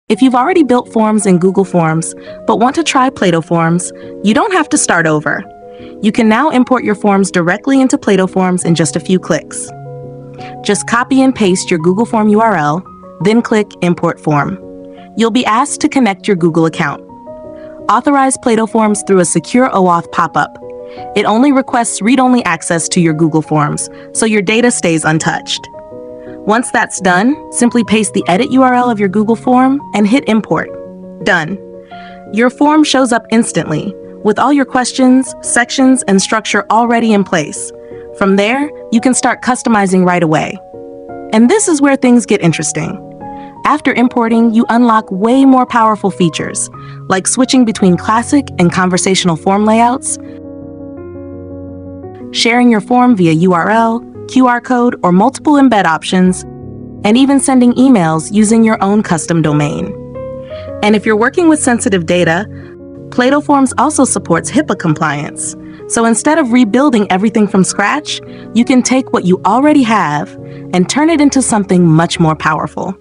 If you've already built forms in Google Forms, but want to try PlatoForms, you don't have to start over. You can now import your forms directly into PlatoForms in just a few clicks. Just copy and paste your Google Form URL, then click Import Form. You'll be asked to connect your Google account. Authorize PlatoForms through a secure OAuth pop-up. It only requests read-only access to your Google Forms, so your data stays untouched. Once that's done, simply paste the edit URL of your Google form and hit Import. Done. Your form shows up instantly, with all your questions, sections, and structure already in place. From there, you can start customizing right away. And this is where things get interesting. After importing, you unlock way more powerful features, like switching between classic and conversational form layouts, sharing your form via URL, QR code, or multiple embed options, and even sending emails using your own custom domain. And if you're working with sensitive data, PlatoForms also supports HIPAA compliance. So instead of rebuilding everything from scratch, you can take what you already have and turn it into something much more powerful.